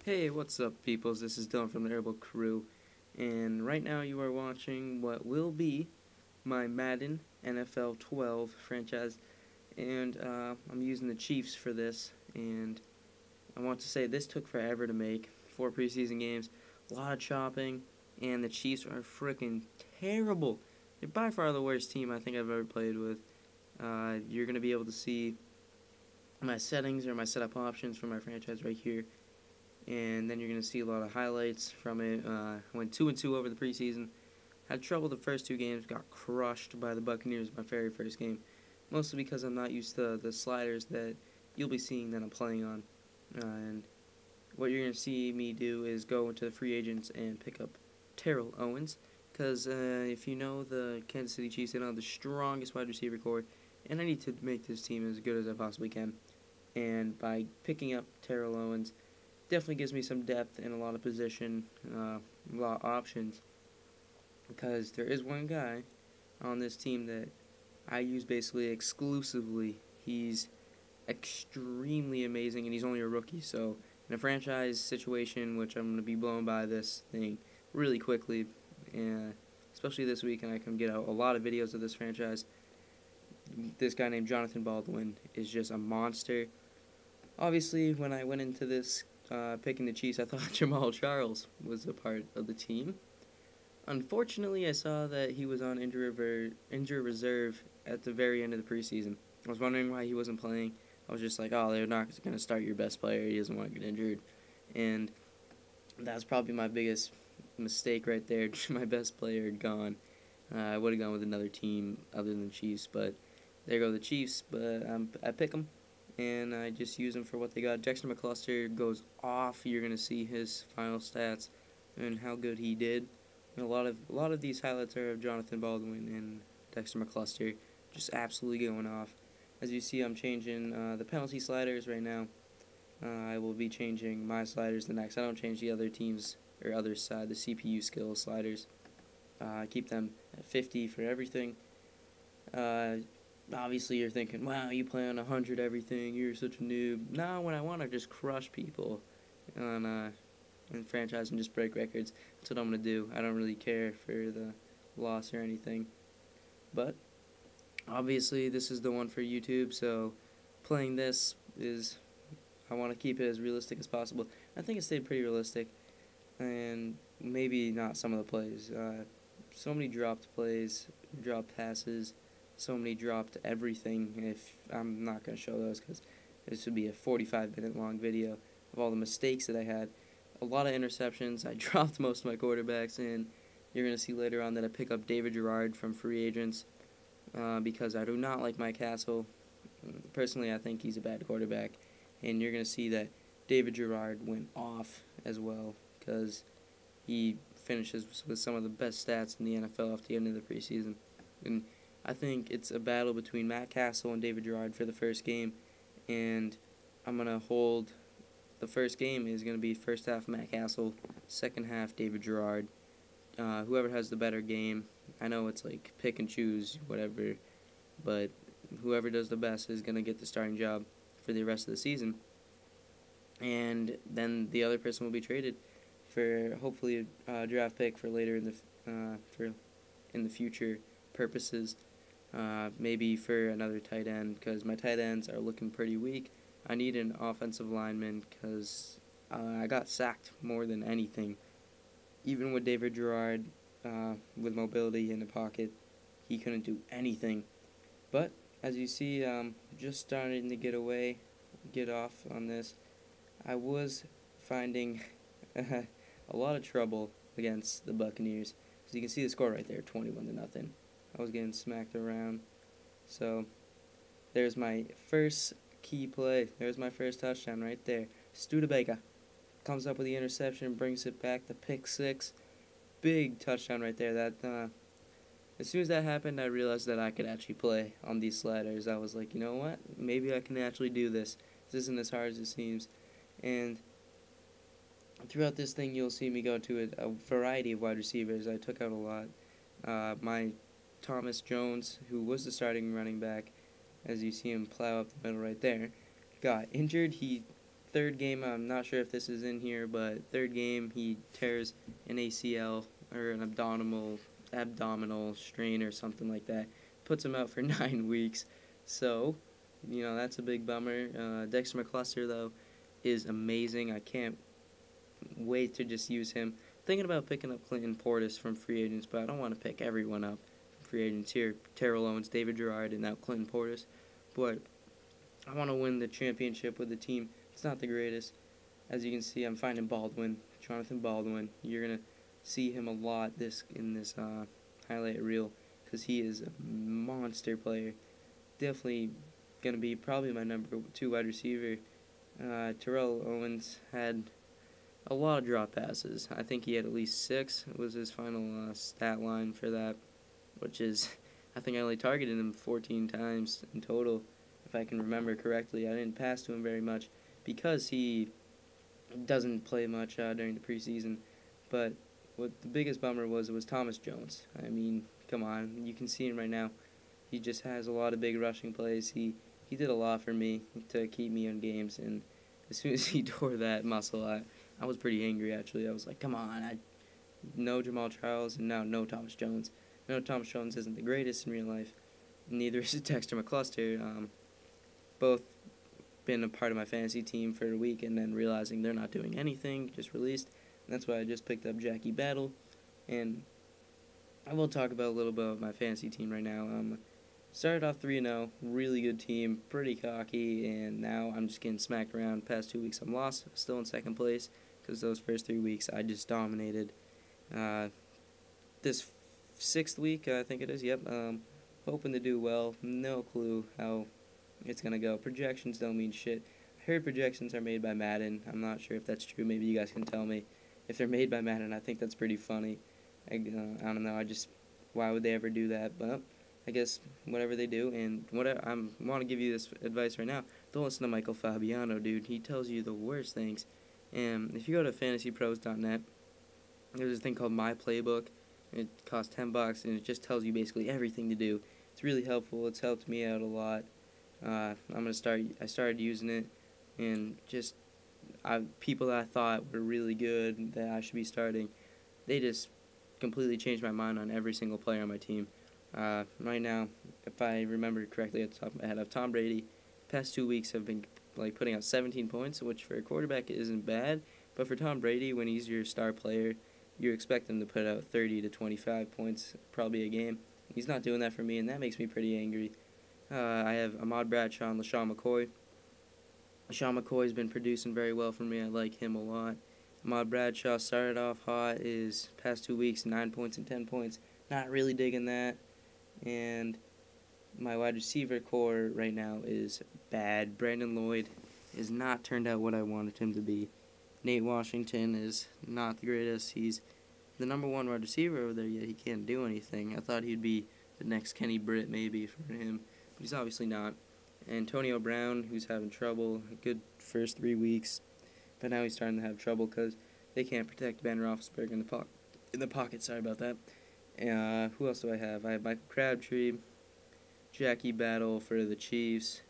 Hey, what's up, peoples? This is Dylan from the HerbalCrew, and right now you are watching what will be my Madden NFL 12 franchise, and I'm using the Chiefs for this, and I want to say this took forever to make, 4 preseason games, a lot of chopping, and the Chiefs are freaking terrible. They're by far the worst team I think I've ever played with. You're going to be able to see my settings or my setup options for my franchise right here, and then you're going to see a lot of highlights from it. Went 2-2 over the preseason. Had trouble the first 2 games. Got crushed by the Buccaneers my very first game, mostly because I'm not used to the sliders that you'll be seeing that I'm playing on. And what you're going to see me do is go into the free agents and pick up Terrell Owens, because if you know the Kansas City Chiefs, they don't have the strongest wide receiver core, and I need to make this team as good as I possibly can. And by picking up Terrell Owens, definitely gives me some depth and a lot of position, a lot of options, because there is one guy on this team that I use basically exclusively. He's extremely amazing, and he's only a rookie, so in a franchise situation, which I'm going to be blown by this thing really quickly, especially this week, and I can get out a lot of videos of this franchise. This guy named Jonathan Baldwin is just a monster. Obviously, when I went into this picking the Chiefs, I thought Jamal Charles was a part of the team. Unfortunately, I saw that he was on injury reserve at the very end of the preseason. I was wondering why he wasn't playing. I was just like, oh, they're not going to start your best player. He doesn't want to get injured. And that's probably my biggest mistake right there. My best player had gone. I would have gone with another team other than the Chiefs, but there go the Chiefs. But I pick them, and I just use them for what they got. Dexter McCluster goes off. You're going to see his final stats and how good he did. And a lot of these highlights are of Jonathan Baldwin and Dexter McCluster just absolutely going off. As you see, I'm changing the penalty sliders right now. I will be changing my sliders the next. I don't change the other teams or other side, the CPU skill sliders. I keep them at 50 for everything. Obviously, you're thinking, wow, you play on 100 everything, you're such a noob. No, when I want to just crush people on in franchise and just break records, that's what I'm going to do. I don't really care for the loss or anything. But, obviously, this is the one for YouTube, so playing this is, I want to keep it as realistic as possible. I think it stayed pretty realistic, and maybe not some of the plays. So many dropped plays, dropped passes, so many dropped everything. If I'm not going to show those because this would be a 45-minute long video of all the mistakes that I had. A lot of interceptions. I dropped most of my quarterbacks, and you're going to see later on that I pick up David Gerard from free agents because I do not like Mike Castle. Personally, I think he's a bad quarterback, and you're going to see that David Gerard went off as well because he finishes with some of the best stats in the NFL after the end of the preseason. And I think it's a battle between Matt Castle and David Gerard for the first game, and I'm going to hold. The first game is going to be first half Matt Castle, second half David Gerard. Whoever has the better game, I know it's like pick and choose, whatever, but whoever does the best is going to get the starting job for the rest of the season. And then the other person will be traded for hopefully a draft pick for later in the future purposes. Maybe for another tight end, because my tight ends are looking pretty weak. I need an offensive lineman because I got sacked more than anything. Even with David Gerard, with mobility in the pocket, he couldn't do anything. But as you see, just starting to get off on this. I was finding a lot of trouble against the Buccaneers. So you can see the score right there, 21-0. I was getting smacked around. So there's my first key play. There's my first touchdown right there. Studebaker comes up with the interception, brings it back, the pick six. Big touchdown right there. That as soon as that happened, I realized that I could actually play on these sliders. I was like, you know what? Maybe I can actually do this. This isn't as hard as it seems. And throughout this thing, you'll see me go to a variety of wide receivers. I took out a lot. My Thomas Jones, who was the starting running back, as you see him plow up the middle right there, got injured. He third game, I'm not sure if this is in here, but third game he tears an ACL or an abdominal strain or something like that. Puts him out for 9 weeks. So, that's a big bummer. Dexter McCluster, though, is amazing. I can't wait to just use him. Thinking about picking up Clinton Portis from free agents, but I don't want to pick everyone up from free agents here. Terrell Owens, David Gerard, and now Clinton Portis. But I want to win the championship with the team. It's not the greatest. As you can see, I'm finding Jonathan Baldwin. You're going to see him a lot in this highlight reel because he is a monster player. Definitely going to be probably my number 2 wide receiver. Terrell Owens had a lot of drop passes. I think he had at least 6. It was his final stat line for that, which is, I think I only targeted him 14 times in total, if I can remember correctly. I didn't pass to him very much because he doesn't play much during the preseason. But what the biggest bummer was Thomas Jones. I mean, come on, you can see him right now. He just has a lot of big rushing plays. He did a lot for me to keep me in games, and as soon as he tore that muscle, I was pretty angry, actually. I was like, come on, no Jamal Charles, and now no Thomas Jones. No, Thomas Jones isn't the greatest in real life. Neither is Dexter McCluster. Both been a part of my fantasy team for a week, and then realizing they're not doing anything, just released. And that's why I just picked up Jackie Battle. And I will talk about a little bit of my fantasy team right now. Started off 3-0, really good team, pretty cocky, and now I'm just getting smacked around. Past 2 weeks I'm lost, still in second place, because those first 3 weeks I just dominated. This 6th week, I think it is, hoping to do well. No clue how it's going to go. Projections don't mean shit. I heard projections are made by Madden. I'm not sure if that's true. Maybe you guys can tell me. If they're made by Madden, I think that's pretty funny. I don't know, why would they ever do that? But I guess whatever they do, and I want to give you this advice right now. Don't listen to Michael Fabiano, dude. He tells you the worst things. And if you go to fantasypros.net, there's this thing called My Playbook. It costs $10, and it just tells you basically everything to do. It's really helpful. It's helped me out a lot. I started using it, and just people that I thought were really good that I should be starting, they just completely changed my mind on every single player on my team. Right now, if I remember correctly at the top of my head, I have Tom Brady. The past 2 weeks have been putting out 17 points, which for a quarterback isn't bad. But for Tom Brady, when he's your star player, you expect him to put out 30 to 25 points probably a game. He's not doing that for me, and that makes me pretty angry. I have Ahmad Bradshaw and LaShawn McCoy. LaShawn McCoy's been producing very well for me. I like him a lot. Ahmad Bradshaw started off hot. His past 2 weeks, 9 points and 10 points. Not really digging that. And my wide receiver core right now is bad. Brandon Lloyd has not turned out what I wanted him to be. Nate Washington is not the greatest. He's the number 1 wide receiver over there, yet he can't do anything. I thought he'd be the next Kenny Britt maybe for him, but he's obviously not. Antonio Brown, who's having trouble, a good first 3 weeks, but now he's starting to have trouble because they can't protect Ben Roethlisberger in the pocket. Sorry about that. Who else do I have? I have Michael Crabtree, Jackie Battle for the Chiefs.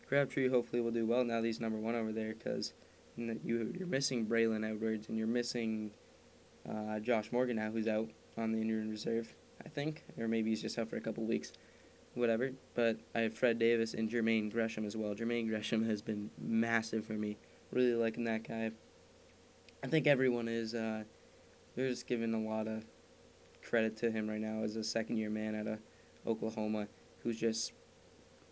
Crabtree hopefully will do well now that he's number 1 over there, because you're missing Braylon Edwards, and you're missing Josh Morgan now, who's out on the injured reserve, I think. Or maybe he's just out for a couple weeks. Whatever. But I have Fred Davis and Jermaine Gresham as well. Jermaine Gresham has been massive for me. Really liking that guy. I think everyone is. They're just giving a lot of credit to him right now as a second-year man out of Oklahoma who's just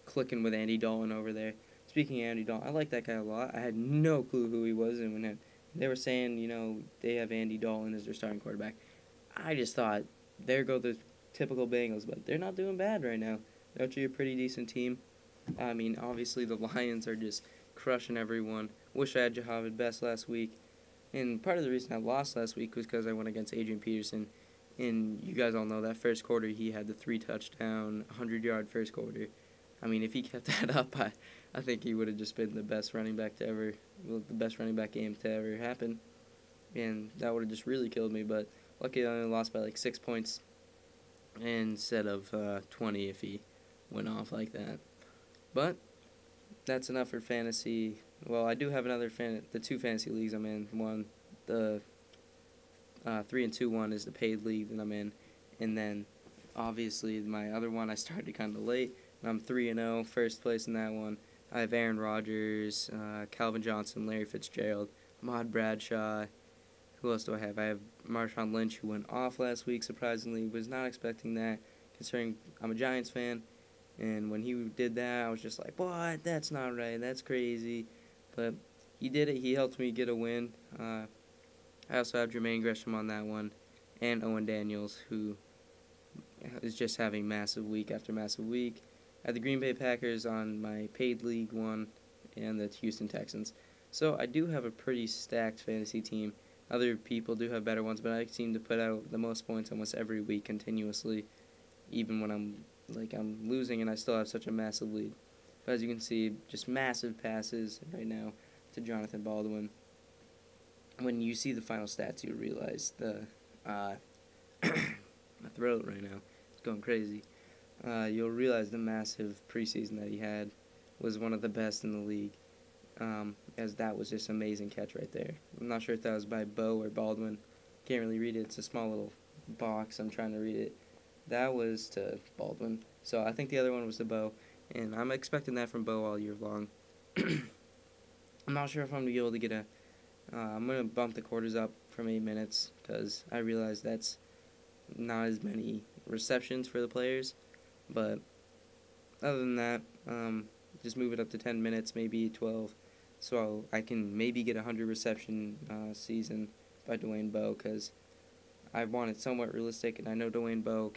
clicking with Andy Dalton over there. Speaking of Andy Dalton, I like that guy a lot. I had no clue who he was, and when they were saying, they have Andy Dalton as their starting quarterback, I just thought, there go the typical Bengals, but they're not doing bad right now. They're actually a pretty decent team. I mean, obviously the Lions are just crushing everyone. Wish I had Jahavid Best last week. And part of the reason I lost last week was because I went against Adrian Peterson. And you guys all know that first quarter he had the 3-touchdown, 100-yard first quarter. I mean, if he kept that up, I think he would have just been the best running back the best running back game to ever happen. And that would have just really killed me. But luckily I only lost by 6 points instead of 20 if he went off like that. But that's enough for fantasy well, I do have the two fantasy leagues I'm in. One, the 3-2 one is the paid league that I'm in, and then obviously my other one I started kind of late, and I'm 3-0, first place in that one. I have Aaron Rodgers, Calvin Johnson, Larry Fitzgerald, Ahmad Bradshaw. Who else do I have? I have Marshawn Lynch, who went off last week, surprisingly. Was not expecting that, considering I'm a Giants fan. And when he did that, I was just like, what? That's not right. That's crazy. But he did it. He helped me get a win. I also have Jermaine Gresham on that one, and Owen Daniels, who is just having massive week after massive week. I have the Green Bay Packers on my paid league one, and the Houston Texans. So I do have a pretty stacked fantasy team. Other people do have better ones, but I seem to put out the most points almost every week continuously, even when I'm losing and I still have such a massive lead. But as you can see, just massive passes right now to Jonathan Baldwin. When you see the final stats, you realize my throat right now is going crazy. You'll realize the massive preseason that he had was one of the best in the league, as that was just an amazing catch right there. I'm not sure if that was by Bo or Baldwin. Can't really read it. It's a small little box. I'm trying to read it. That was to Baldwin. So I think the other one was to Bo, and I'm expecting that from Bo all year long. I'm not sure if I'm going to be able to get a... I'm going to bump the quarters up from 8 minutes because I realize that's not as many receptions for the players. But other than that, just move it up to 10 minutes, maybe 12. So I can maybe get a 100 reception season by Dwayne Bowe, because I want it somewhat realistic, and I know Dwayne Bowe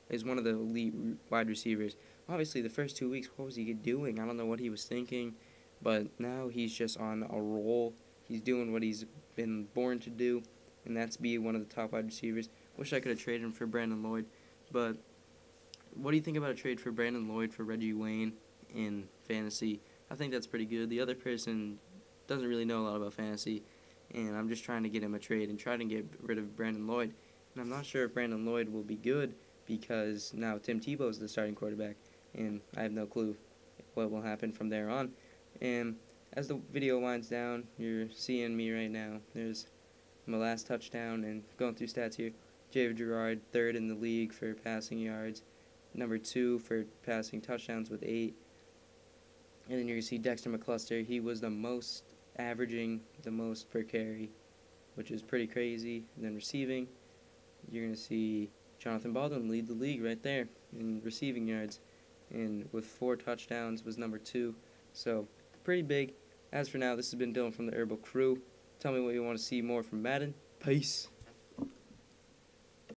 is one of the elite wide receivers. Obviously, the first 2 weeks, what was he doing? I don't know what he was thinking, but now he's just on a roll. He's doing what he's been born to do, and that's be one of the top wide receivers. Wish I could have traded him for Brandon Lloyd, but what do you think about a trade for Brandon Lloyd for Reggie Wayne in fantasy? I think that's pretty good. The other person doesn't really know a lot about fantasy, and I'm just trying to get him a trade and try to get rid of Brandon Lloyd. And I'm not sure if Brandon Lloyd will be good because now Tim Tebow is the starting quarterback, and I have no clue what will happen from there on. And as the video winds down, you're seeing me right now. There's my last touchdown, and going through stats here. David Gerard, third in the league for passing yards. Number 2 for passing touchdowns with 8. And then you're going to see Dexter McCluster. He was averaging the most per carry, which is pretty crazy. And then receiving, you're going to see Jonathan Baldwin lead the league right there in receiving yards. And with 4 touchdowns was number 2. So pretty big. As for now, this has been Dylan from the HerbalCrew. Tell me what you want to see more from Madden. Peace.